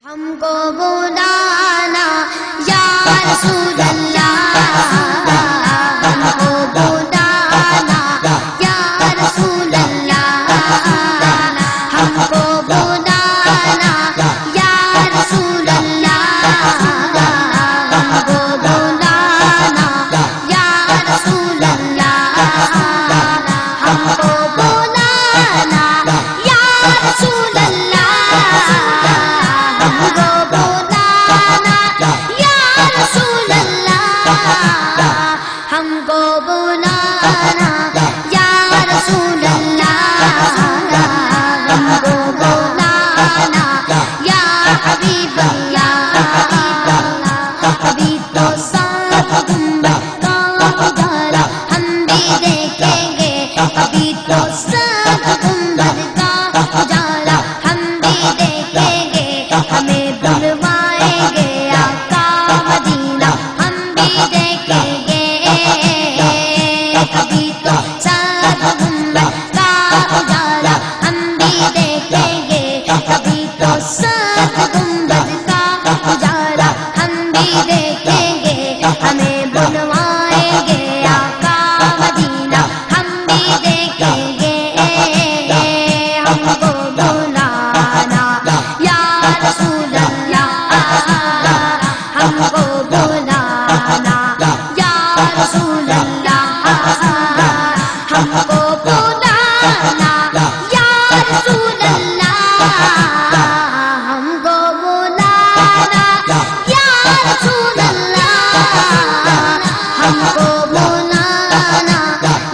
ہم کو بلانا یا رسول اللہ، ہم کو بلانا یا رسول اللہ، ہم کو بلانا یا رسول اللہ، ہم کو بلانا یا رسول اللہ، ہم کو بلانا یا رسول اللہ، ہم کو بلانا یا رسول اللہ، ہم کو بلانا یا رسول اللہ، ہم کو بلانا یا حبیب اللہ، ابھی تو ساتھ گنبد کا اجالا ہم بھی دیکھیں گے، ابھی تو ساتھ گنبد کا اجالا ہم بھی دیکھیں گے، ہمیں بلوائیں گے آقا مدینہ ہم بھی دیکھیں گے، ابھی تو ساتھ گنبد کا اجالا ہم بھی دیکھیں گے، ابھی تو ساتھ گنبد کا اجالا ہم بھی دیکھیں گے، ہمیں بلوائیں گے آقا مدینہ ہم بھی دیکھیں گے، ہم کو بلانا یا رسول اللہ، ہم کو بلانا یا رسول اللہ، ہم کو بلانا یا رسول اللہ، ہم کو بلانا یا رسول اللہ، ہم کو بلانا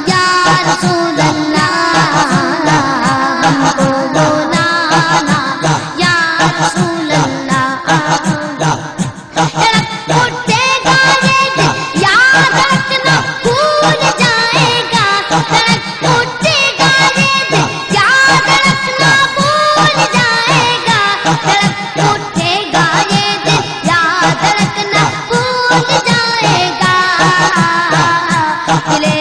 یا رسول اللہ، ہم کو بلانا یا رسول اللہ، اٹھے گا یہ دن یاد رکھنا بھول جائے گا، اٹھے گا یہ دن یاد رکھنا بھول جائے گا، اٹھے گا یہ دن یاد رکھنا بھول جائے گا، ملے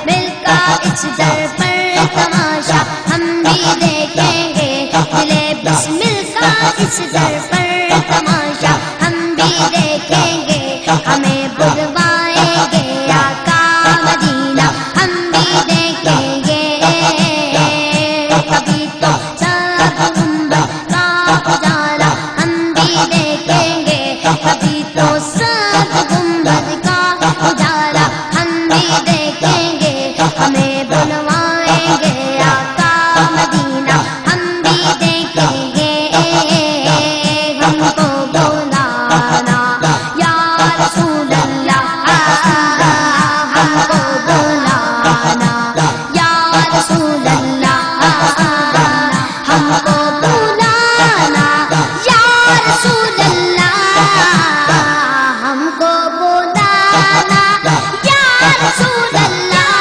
مل کا اس در پر تماشا ہم بھی دیکھیں گے، ملے بسمل کا اس در پر تماشا ہم بھی دیکھیں گے، ہمیں بلوائیں گے آقا مدینہ ہم بھی دیکھیں گے، کبھی تو ساتھ گنبد کا اجالا ہم بھی دیکھیں گے، کبھی تو ساتھ گنبد کا اجالا ہم بھی دیکھیں گے، ہمیں بلوائیں گے آقا مدینہ ہم بھی دیکھیں گے، ہم کو بلانا یا رسول اللہ، ہم کو بلانا یا رسول اللہ، ہم کو بلانا یا رسول اللہ، ہم کو بلانا یا رسول اللہ،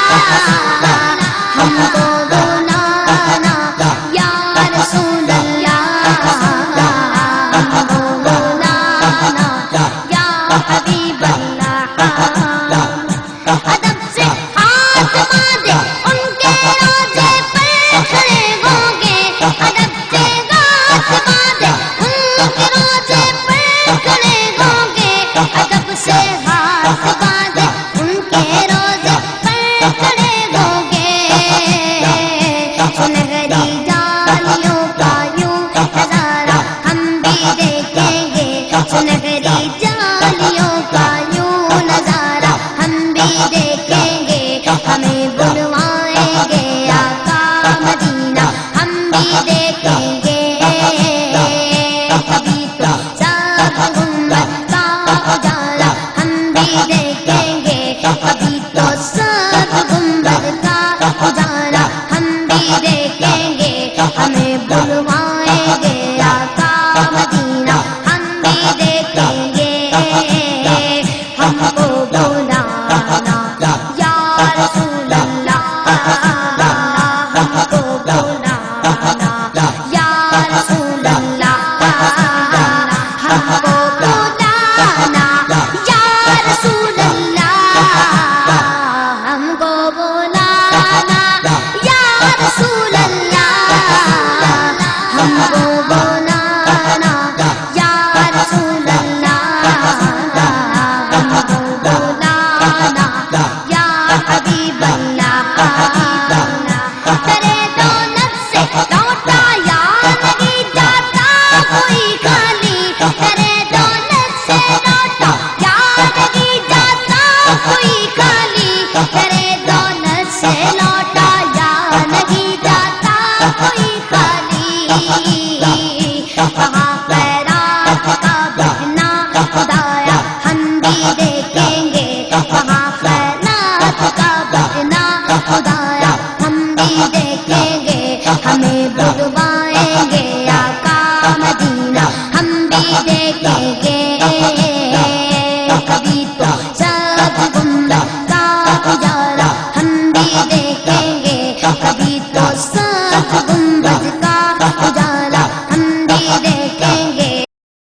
ہم کو بلانا یا رسول اللہ، ہم کو بلانا یا حبیب اللہ، ادب سے ہاتھ باندھے ان کے روزے پر کھڑے ہوں گے، ادب سے ہاتھ باندھے ان کے روزے پر کھڑے ہوں گے، ادب سے ہاتھ باندھے ان کے روزے پر کھڑے ہوں گے، سنہری جالیوں کا یوں نظارہ ہم بھی دیکھیں گے، سنہری جالیوں کا یوں نظارہ ہم بھی دیکھیں گے، ہمیں بلوائیں گے آقا مدینہ ہم بھی دیکھیں گے، کبھی تو ساتھ گنبد کا اجالا ہم بھی دیکھیں گے، کبھی تو ساتھ گنبد کا اجالا ہم بھی دیکھیں گے، ہمیں بلوائیں گے آقا مدینہ ہم بھی دیکھیں گے، ہم کو بلانا یا رسول اللہ، ہم کو بلانا یا رسول اللہ، ہم کو بلانا یا رسول اللہ، ہم کو بلانا یا رسول اللہ، بھی دیکھیں گے ہمیں بدھوار